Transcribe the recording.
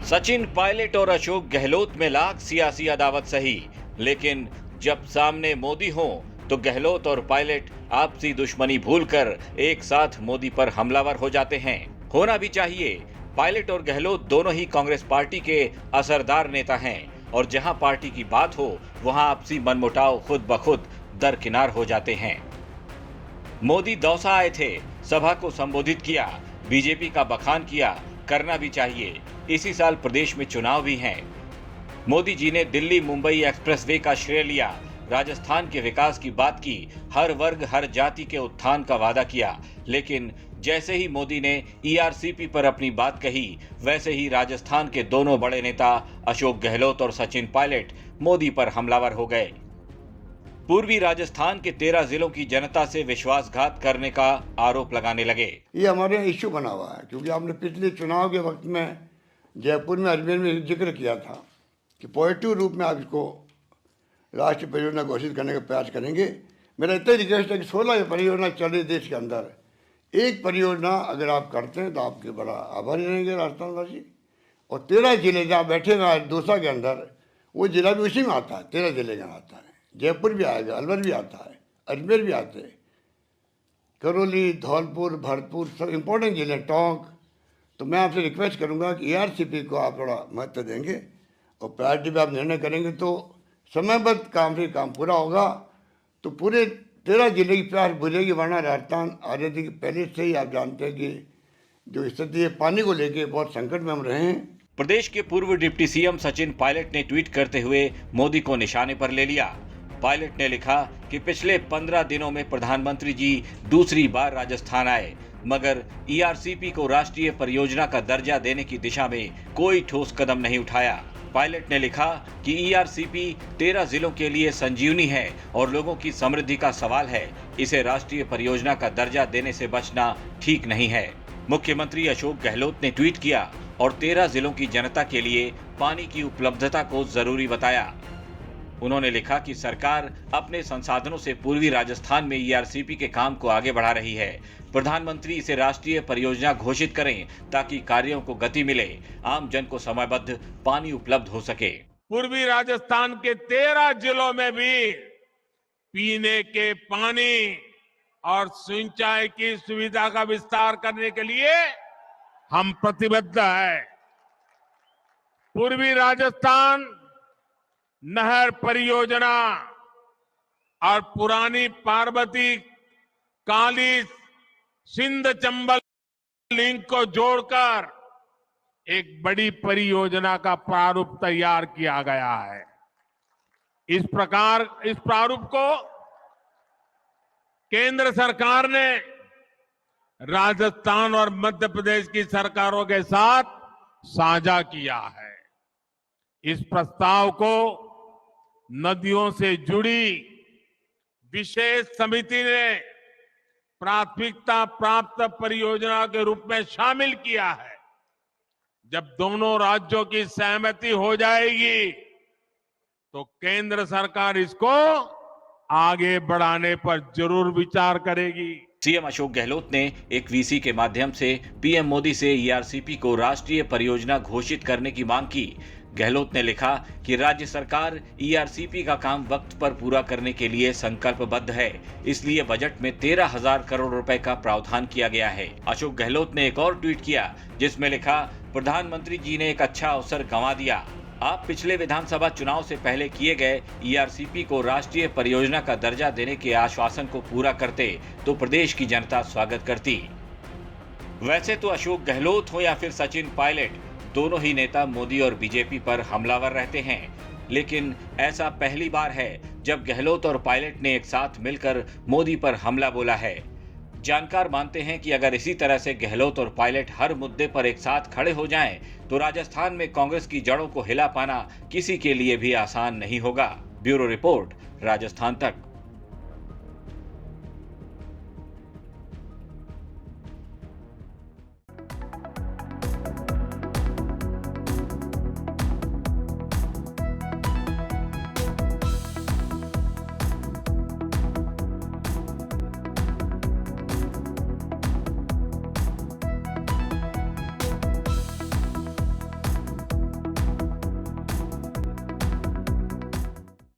सचिन पायलट और अशोक गहलोत में लाख सियासी अदावत सही, लेकिन जब सामने मोदी हो तो गहलोत और पायलट आपसी दुश्मनी भूलकर एक साथ मोदी पर हमलावर हो जाते हैं। होना भी चाहिए। पायलट और गहलोत दोनों ही कांग्रेस पार्टी के असरदार नेता हैं और जहां पार्टी की बात हो वहां आपसी मनमुटाव खुद ब खुद दरकिनार हो जाते हैं। मोदी दौसा आए थे, सभा को संबोधित किया, बीजेपी का बखान किया, करना भी चाहिए। इसी साल प्रदेश में चुनाव भी हैं। मोदी जी ने दिल्ली मुंबई एक्सप्रेसवे का श्रेय लिया, राजस्थान के विकास की बात की, हर वर्ग हर जाति के उत्थान का वादा किया। लेकिन जैसे ही मोदी ने ईआरसीपी पर अपनी बात कही, वैसे ही राजस्थान के दोनों बड़े नेता अशोक गहलोत और सचिन पायलट मोदी पर हमलावर हो गए। पूर्वी राजस्थान के 13 जिलों की जनता से विश्वासघात करने का आरोप लगाने लगे। ये हमारे इश्यू बना हुआ है, क्योंकि आपने पिछले चुनाव के वक्त में जयपुर में अजमेर में जिक्र किया था कि पॉजिटिव रूप में आप इसको राष्ट्रीय परियोजना घोषित करने का प्रयास करेंगे। मेरा इतना रिक्वेस्ट है कि 16 परियोजना चल रही देश के अंदर, एक परियोजना अगर आप करते हैं तो आपके बड़ा आभारी रहेंगे राजस्थानवासी। और 13 जिले जहाँ बैठे हुए हैं दौसा के अंदर, वो जिला भी उसी में आता है, 13 जिले का आता है। जयपुर भी आएगा, अलवर भी आता है, अजमेर भी आते हैं, करौली, धौलपुर, भरतपुर, सब इम्पोर्टेंट जिले, टोंक। तो मैं आपसे रिक्वेस्ट करूंगा कि ईआरसीपी को आप थोड़ा महत्व देंगे और प्रायोरिटी पे आप निर्णय करेंगे तो समयबद्ध काम से काम पूरा होगा, तो पूरे 13 जिले की प्यास बुझेगी। वरना राजस्थान आज़ादी के पहले से ही आप जानते हैं कि जो स्थिति है पानी को लेके बहुत संकट में हम रहे हैं। प्रदेश के पूर्व डिप्टी सीएम सचिन पायलट ने ट्वीट करते हुए मोदी को निशाने पर ले लिया। पायलट ने लिखा कि पिछले 15 दिनों में प्रधानमंत्री जी दूसरी बार राजस्थान आए, मगर ईआरसीपी को राष्ट्रीय परियोजना का दर्जा देने की दिशा में कोई ठोस कदम नहीं उठाया। पायलट ने लिखा कि ईआरसीपी 13 जिलों के लिए संजीवनी है और लोगों की समृद्धि का सवाल है। इसे राष्ट्रीय परियोजना का दर्जा देने से बचना ठीक नहीं है। मुख्यमंत्री अशोक गहलोत ने ट्वीट किया और 13 जिलों की जनता के लिए पानी की उपलब्धता को जरूरी बताया। उन्होंने लिखा कि सरकार अपने संसाधनों से पूर्वी राजस्थान में ईआरसीपी के काम को आगे बढ़ा रही है। प्रधानमंत्री इसे राष्ट्रीय परियोजना घोषित करें ताकि कार्यों को गति मिले, आम जन को समयबद्ध पानी उपलब्ध हो सके। पूर्वी राजस्थान के 13 जिलों में भी पीने के पानी और सिंचाई की सुविधा का विस्तार करने के लिए हम प्रतिबद्ध है। पूर्वी राजस्थान नहर परियोजना और पुरानी पार्वती काली सिंध चंबल लिंक को जोड़कर एक बड़ी परियोजना का प्रारूप तैयार किया गया है। इस प्रारूप को केंद्र सरकार ने राजस्थान और मध्य प्रदेश की सरकारों के साथ साझा किया है। इस प्रस्ताव को नदियों से जुड़ी विशेष समिति ने प्राथमिकता प्राप्त परियोजना के रूप में शामिल किया है। जब दोनों राज्यों की सहमति हो जाएगी तो केंद्र सरकार इसको आगे बढ़ाने पर जरूर विचार करेगी। सीएम अशोक गहलोत ने एक वीसी के माध्यम से पीएम मोदी से ईआरसीपी को राष्ट्रीय परियोजना घोषित करने की मांग की। गहलोत ने लिखा कि राज्य सरकार ईआरसीपी का काम वक्त पर पूरा करने के लिए संकल्पबद्ध है, इसलिए बजट में 13,000 करोड़ रुपए का प्रावधान किया गया है। अशोक गहलोत ने एक और ट्वीट किया जिसमें लिखा, प्रधानमंत्री जी ने एक अच्छा अवसर गंवा दिया। आप पिछले विधानसभा चुनाव से पहले किए गए ईआरसीपी को राष्ट्रीय परियोजना का दर्जा देने के आश्वासन को पूरा करते तो प्रदेश की जनता स्वागत करती। वैसे तो अशोक गहलोत हो या फिर सचिन पायलट, दोनों ही नेता मोदी और बीजेपी पर हमलावर रहते हैं, लेकिन ऐसा पहली बार है जब गहलोत और पायलट ने एक साथ मिलकर मोदी पर हमला बोला है। जानकार मानते हैं कि अगर इसी तरह से गहलोत और पायलट हर मुद्दे पर एक साथ खड़े हो जाएं, तो राजस्थान में कांग्रेस की जड़ों को हिला पाना किसी के लिए भी आसान नहीं होगा। ब्यूरो रिपोर्ट, राजस्थान तक।